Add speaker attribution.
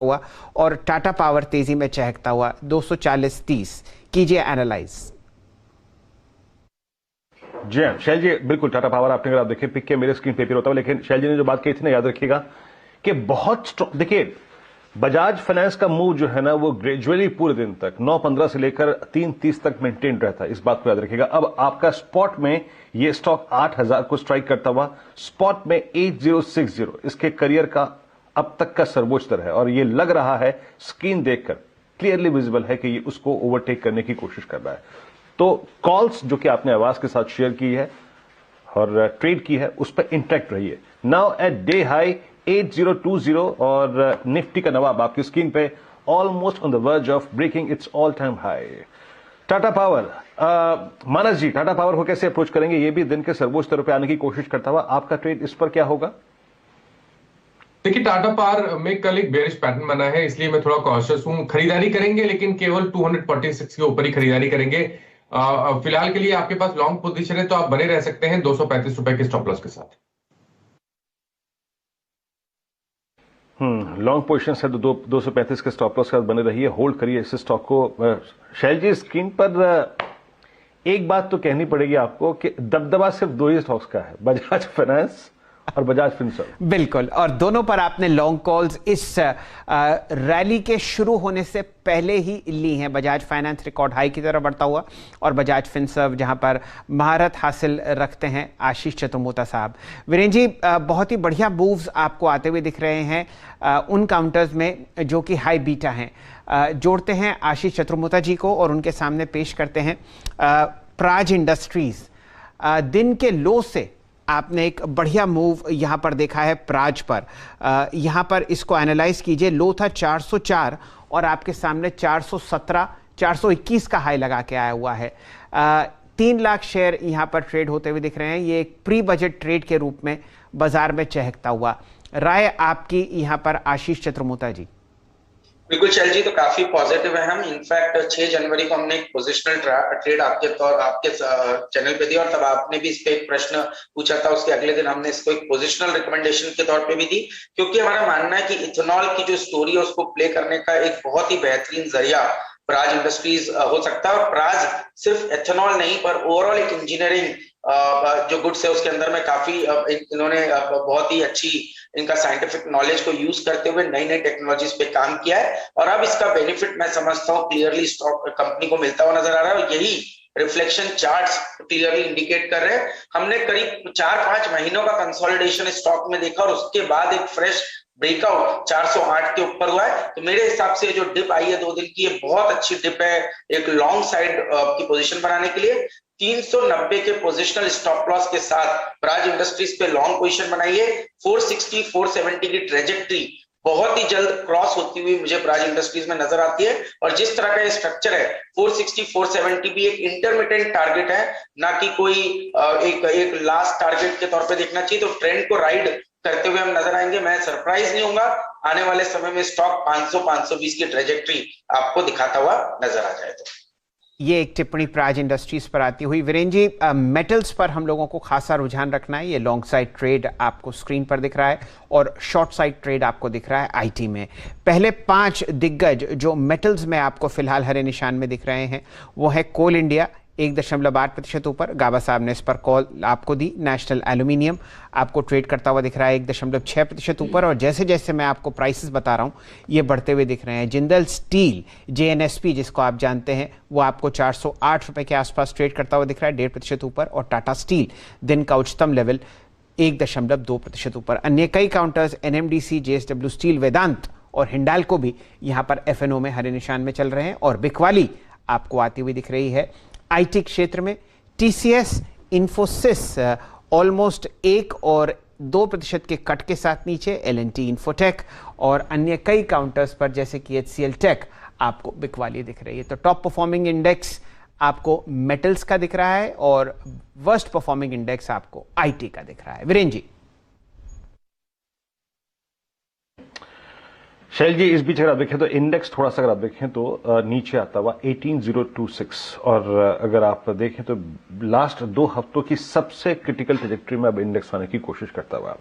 Speaker 1: हुआ और टाटा पावर तेजी में चहकता हुआ 240.30 कीजिए एनालाइज।
Speaker 2: जी हाँ शैल जी, बिल्कुल टाटा पावर आपने अगर आप देखें पिक के मेरे स्क्रीन पे होता है, लेकिन शैल जी ने जो बात कही थी ना, याद रखिएगा कि बहुत देखिए बजाज फाइनेंस का मूव जो है ना वो ग्रेजुअली पूरे दिन तक 9:15 से लेकर 3:30 तक मेंटेन रहता है, इस बात को याद रखिएगा। अब आपका स्पॉट में ये स्टॉक 8,000 को स्ट्राइक करता हुआ स्पॉट में 8060 इसके करियर का अब तक का सर्वोच्च दर है और ये लग रहा है स्क्रीन देखकर क्लियरली विजिबल है कि ये उसको ओवरटेक करने की कोशिश कर रहा है। तो कॉल्स जो कि आपने आवाज के साथ शेयर की है और ट्रेड की है उस पर इंटैक्ट रही है। नाउ एट डे हाई 8020 और निफ्टी का नवाब आपकी स्क्रीन पे almost on the verge of breaking its all time high. Tata power, Manas ji Tata power को कैसे अप्रोच करेंगे? ये भी दिन के सर्वोच्च स्तर पे आने की कोशिश करता हुआ, आपका ट्रेड इस पर क्या होगा?
Speaker 3: देखिए टाटा पावर में कल एक बेरिश पैटर्न बना है, इसलिए मैं थोड़ा कॉशियस हूं। खरीदारी करेंगे लेकिन केवल 246 के ऊपर ही खरीदारी करेंगे। फिलहाल के लिए आपके पास लॉन्ग पोजीशन है तो आप बने रह सकते हैं 235 रुपए के स्टॉप लॉस के साथ।
Speaker 2: लॉन्ग पोजीशन है तो 235 के स्टॉप लॉस के साथ बने रहिए, होल्ड करिए इस स्टॉक को। शैल जी स्क्रीन पर एक बात तो कहनी पड़ेगी आपको कि दबदबा सिर्फ दो ही स्टॉक्स का है, बजाज फाइनेंस और बजाज फिनसर्व।
Speaker 1: बिल्कुल, और दोनों पर आपने लॉन्ग कॉल्स इस रैली के शुरू होने से पहले ही ली हैं। बजाज फाइनेंस रिकॉर्ड हाई की तरफ बढ़ता हुआ और बजाज फिनसर्व जहां पर महारत हासिल रखते हैं आशीष चतुर्मोता साहब। वीरेंद्र जी, बहुत ही बढ़िया मूव्स आपको आते हुए दिख रहे हैं उन काउंटर्स में जो कि हाई बीटा हैं। जोड़ते हैं आशीष चतुर्मोता जी को और उनके सामने पेश करते हैं प्राज इंडस्ट्रीज। दिन के लो से आपने एक बढ़िया मूव यहां पर देखा है प्राज पर। यहां पर इसको एनालाइज कीजिए। लो था 404 और आपके सामने 417 421 का हाई लगा के आया हुआ है। 3 लाख शेयर यहां पर ट्रेड होते हुए दिख रहे हैं। ये एक प्री बजट ट्रेड के रूप में बाजार में चहकता हुआ। राय आपकी यहां पर आशीष चतुर्मोता जी?
Speaker 4: बिल्कुल शैल जी, तो काफी पॉजिटिव है हम। इनफैक्ट 6 जनवरी को हमने एक पोजिशनल ट्रेड आपके चैनल पे दिया और तब आपने भी इस पे एक प्रश्न पूछा था। उसके अगले दिन हमने इसको एक पोजिशनल रिकमेंडेशन के तौर पे भी दी, क्योंकि हमारा मानना है कि इथेनॉल की जो स्टोरी है उसको प्ले करने का एक बहुत ही बेहतरीन जरिया प्राज इंडस्ट्रीज हो सकता है। और प्राज सिर्फ एथेनॉल नहीं पर ओवरऑल एक इंजीनियरिंग जो गुड्स है उसके अंदर में काफी इन्होंने बहुत ही अच्छी इनका साइंटिफिक नॉलेज को यूज करते हुए नई नई टेक्नोलॉजीज पे काम किया है और अब इसका बेनिफिट मैं समझता हूँ क्लियरली स्टॉक कंपनी को मिलता हुआ नजर आ रहा है। और यही रिफ्लेक्शन चार्ट्स क्लियरली इंडिकेट कर रहे हैं। हमने करीब 4-5 महीनों का कंसोलिडेशन स्टॉक में देखा और उसके बाद एक फ्रेश ब्रेकआउट 408 के ऊपर हुआ है। तो मेरे हिसाब से जो डिप आई है 2 दिन की, ये बहुत अच्छी डिप है एक लॉन्ग साइड की पोजीशन बनाने के लिए। 390 के पोजिशनल स्टॉप लॉस के साथ प्राज इंडस्ट्रीज पे लॉन्ग पोजीशन बनाइए। 460 470 की ट्रेजेक्ट्री बहुत ही जल्द क्रॉस होती हुई मुझे प्राज इंडस्ट्रीज में नजर आती है। और जिस तरह का ये स्ट्रक्चर है 460 470 भी एक इंटरमीडिएट टारगेट है, ना कि कोई एक लास्ट टारगेट के तौर पे देखना चाहिए। तो ट्रेंड को राइड करते हुए हम नजर आएंगे। मैं सरप्राइज नहीं होऊंगा आने वाले समय में स्टॉक 500-520 की ट्रेजेक्ट्री आपको दिखाता हुआ नजर आ जाए। तो
Speaker 1: ये एक टिप्पणी प्राज इंडस्ट्रीज पर आती हुई। वीरेंद्र जी, मेटल्स पर हम लोगों को खासा रुझान रखना है। ये लॉन्ग साइड ट्रेड आपको स्क्रीन पर दिख रहा है और शॉर्ट साइड ट्रेड आपको दिख रहा है आईटी में। पहले 5 दिग्गज जो मेटल्स में आपको फिलहाल हरे निशान में दिख रहे हैं वो है कोल इंडिया 1.8% ऊपर, गाबा साहब ने इस पर कॉल आपको दी। नेशनल एल्यूमिनियम आपको ट्रेड करता हुआ दिख रहा है 1.6% ऊपर और जैसे जैसे मैं आपको प्राइसेस बता रहा हूँ ये बढ़ते हुए दिख रहे हैं। जिंदल स्टील JNSP जिसको आप जानते हैं वो आपको 408 रुपये के आसपास ट्रेड करता हुआ दिख रहा है 1.5% ऊपर और टाटा स्टील दिन का उच्चतम लेवल 1.2% ऊपर। अन्य कई काउंटर्स NMDC, JSW स्टील, वेदांत और हिंडाल्को भी यहाँ पर FNO में हरे निशान में चल रहे हैं और बिकवाली आपको आती हुई दिख रही है। IT क्षेत्र में TCS, इन्फोसिस ऑलमोस्ट 1 और 2% के कट के साथ नीचे, L&T इन्फोटेक और अन्य कई काउंटर्स पर जैसे कि HCL टेक आपको बिकवाली दिख रही है। तो टॉप परफॉर्मिंग इंडेक्स आपको मेटल्स का दिख रहा है और वर्स्ट परफॉर्मिंग इंडेक्स आपको IT का दिख रहा है। वीरेंद्र जी?
Speaker 2: शैल जी, इस बीच अगर आप देखें तो इंडेक्स थोड़ा सा अगर आप देखें तो नीचे आता हुआ 18026 और अगर आप देखें तो लास्ट 2 हफ्तों की सबसे क्रिटिकल ट्रेजेक्टरी में अब इंडेक्स आने की कोशिश करता हुआ।